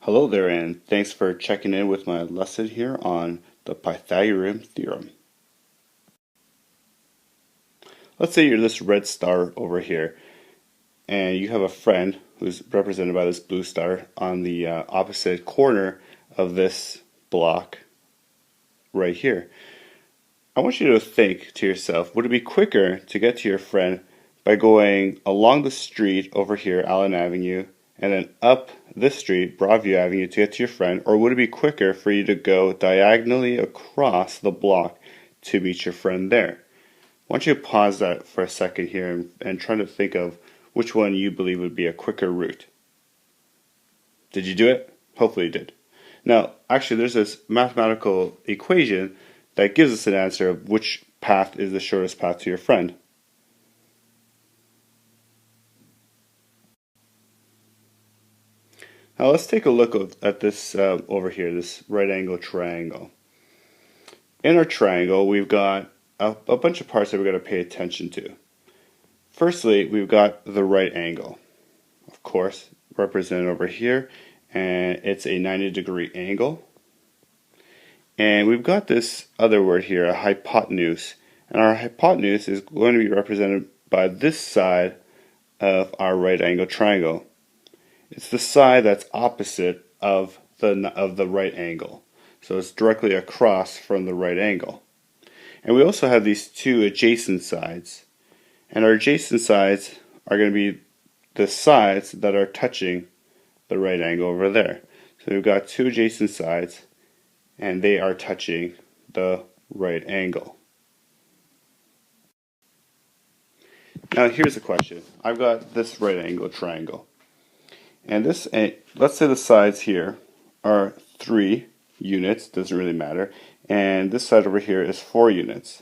Hello there, and thanks for checking in with my lesson here on the Pythagorean Theorem. Let's say you're this red star over here, and you have a friend who's represented by this blue star on the opposite corner of this block right here. I want you to think to yourself, would it be quicker to get to your friend by going along the street over here, Allen Avenue, and then up this street, Broadview Avenue, to get to your friend, or would it be quicker for you to go diagonally across the block to meet your friend there? I want you to pause that for a second here and try to think of which one you believe would be a quicker route. Did you do it? Hopefully you did. Now, actually, there's this mathematical equation that gives us an answer of which path is the shortest path to your friend. Now let's take a look at this over here, this right angle triangle. In our triangle, we've got a bunch of parts that we're going to pay attention to. Firstly, we've got the right angle, of course, represented over here, and it's a 90-degree angle. And we've got this other word here, a hypotenuse, and our hypotenuse is going to be represented by this side of our right angle triangle. It's the side that's opposite of the right angle. So it's directly across from the right angle. And we also have these two adjacent sides. And our adjacent sides are going to be the sides that are touching the right angle over there. So we've got two adjacent sides, and they are touching the right angle. Now here's a question. I've got this right angle triangle. And this, let's say the sides here are 3 units, doesn't really matter, and this side over here is 4 units.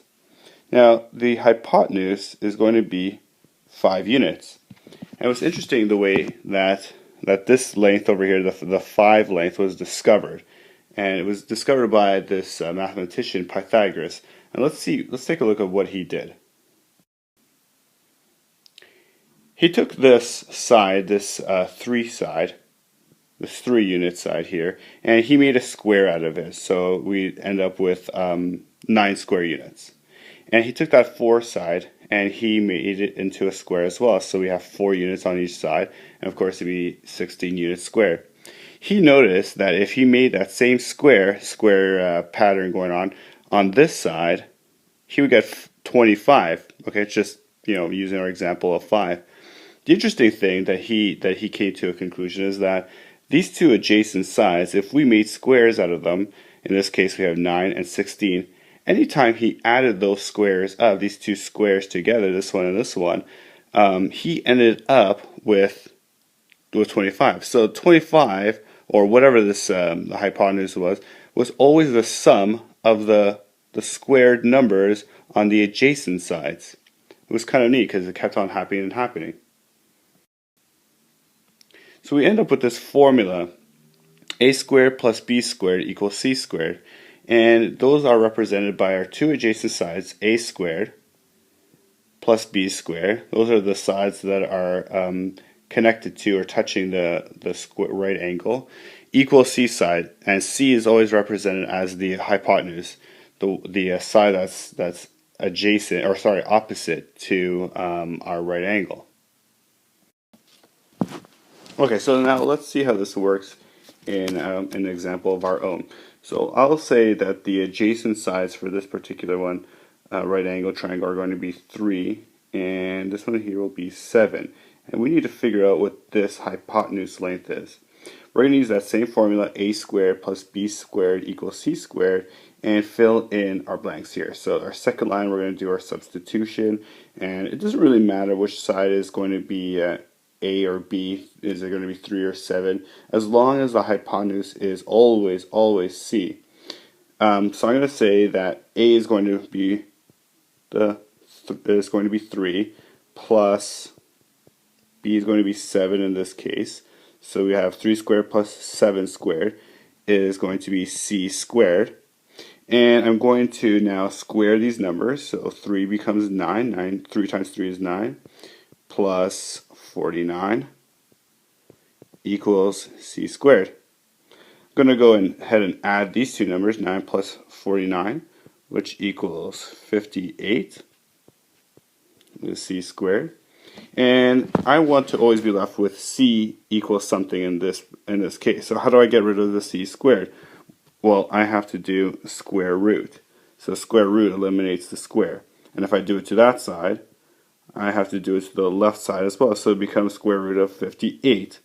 Now, the hypotenuse is going to be 5 units. And it was interesting the way that this length over here, the 5 length, was discovered. And it was discovered by this mathematician, Pythagoras. And let's take a look at what he did. He took this side, this 3 side, this 3 unit side here, and he made a square out of it. So we end up with 9 square units. And he took that 4 side and he made it into a square as well. So we have 4 units on each side, and of course it'd be 16 units squared. He noticed that if he made that same square pattern going on this side, he would get 25. Okay, it's just using our example of 5. The interesting thing that he came to a conclusion is that these two adjacent sides, if we made squares out of them, in this case we have 9 and 16, anytime he added those squares up, these two squares together, this one and this one, he ended up with 25. So 25, or whatever this the hypotenuse was always the sum of the squared numbers on the adjacent sides. It was kind of neat because it kept on happening and happening. So we end up with this formula, a squared plus b squared equals c squared, and those are represented by our two adjacent sides, a squared plus b squared. Those are the sides that are connected to or touching the right angle, equals c side, and c is always represented as the hypotenuse, the side that's adjacent, or sorry, opposite to our right angle. Okay, so now let's see how this works in an example of our own. So I'll say that the adjacent sides for this particular one, right angle triangle, are going to be 3, and this one here will be 7. And we need to figure out what this hypotenuse length is. We're going to use that same formula, a squared plus b squared equals c squared, and fill in our blanks here. So our second line, we're going to do our substitution, and it doesn't really matter which side is going to be a or b. Is it going to be 3 or 7? As long as the hypotenuse is always c. So I'm going to say that a is going to be is going to be 3 plus b is going to be 7 in this case. So we have 3 squared plus 7 squared is going to be c squared. And I'm going to now square these numbers. So 3 becomes 9. 3 times 3 is 9. Plus 49 equals c squared. I'm going to go ahead and add these two numbers, 9 plus 49, which equals 58, the c squared. And I want to always be left with c equals something in this case. So how do I get rid of the c squared? Well, I have to do square root. So square root eliminates the square. And if I do it to that side, I have to do it to the left side as well. So it becomes square root of 58.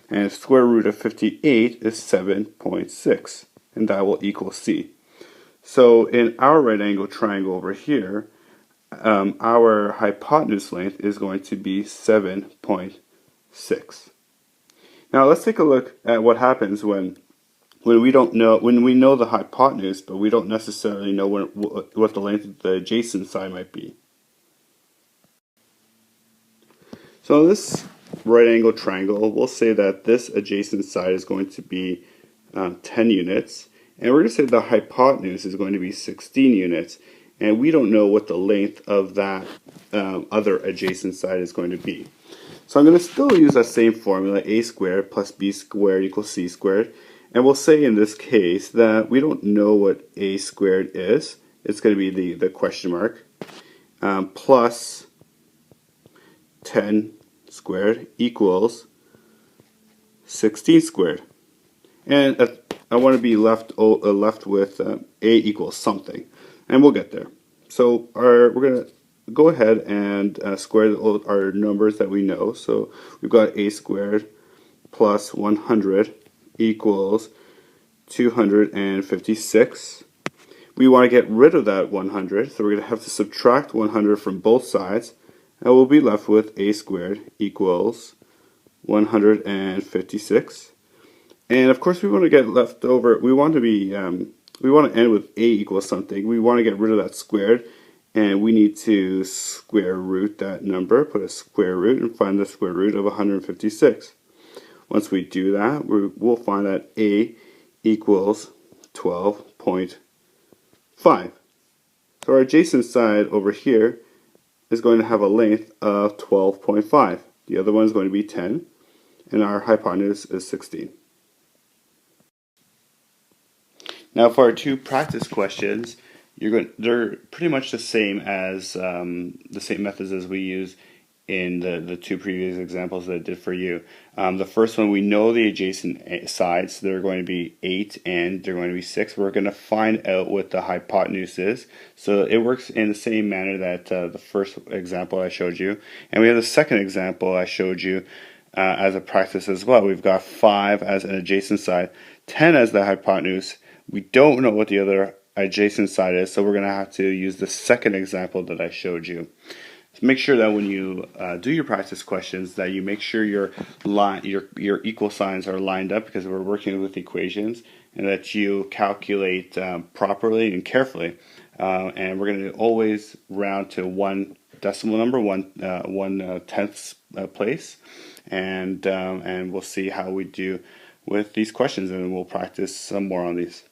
And square root of 58 is 7.6. And that will equal c. So in our right angle triangle over here, our hypotenuse length is going to be 7.6. Now let's take a look at what happens when we know the hypotenuse, but we don't necessarily know what the length of the adjacent side might be. So this right angle triangle, we'll say that this adjacent side is going to be 10 units, and we're going to say the hypotenuse is going to be 16 units, and we don't know what the length of that other adjacent side is going to be. So I'm going to still use that same formula, a squared plus b squared equals c squared, and we'll say in this case that we don't know what a squared is. It's going to be the question mark, plus 10 squared equals 16 squared. And I want to be left with a equals something, and we'll get there. So we're going to go ahead and square our numbers that we know. So we've got a squared plus 100 equals 256. We want to get rid of that 100, so we're going to have to subtract 100 from both sides, and we'll be left with a squared equals 156. And of course we want to get left over, we want to end with a equals something. We want to get rid of that squared, and we need to square root that number, put a square root, and find the square root of 156. Once we do that, we'll find that a equals 12.5. So our adjacent side over here is going to have a length of 12.5. The other one is going to be 10, and our hypotenuse is 16. Now for our two practice questions, they're pretty much the same as the same methods as we use in the two previous examples that I did for you. The first one, we know the adjacent sides. They're going to be 8 and they're going to be 6. We're going to find out what the hypotenuse is. So it works in the same manner that the first example I showed you. And we have the second example I showed you as a practice as well. We've got 5 as an adjacent side, 10 as the hypotenuse. We don't know what the other adjacent side is, so we're going to have to use the second example that I showed you. So make sure that when you do your practice questions that you make sure your equal signs are lined up, because we're working with equations, and that you calculate properly and carefully. And we're going to always round to one decimal number, one tenth place, and we'll see how we do with these questions, and we'll practice some more on these.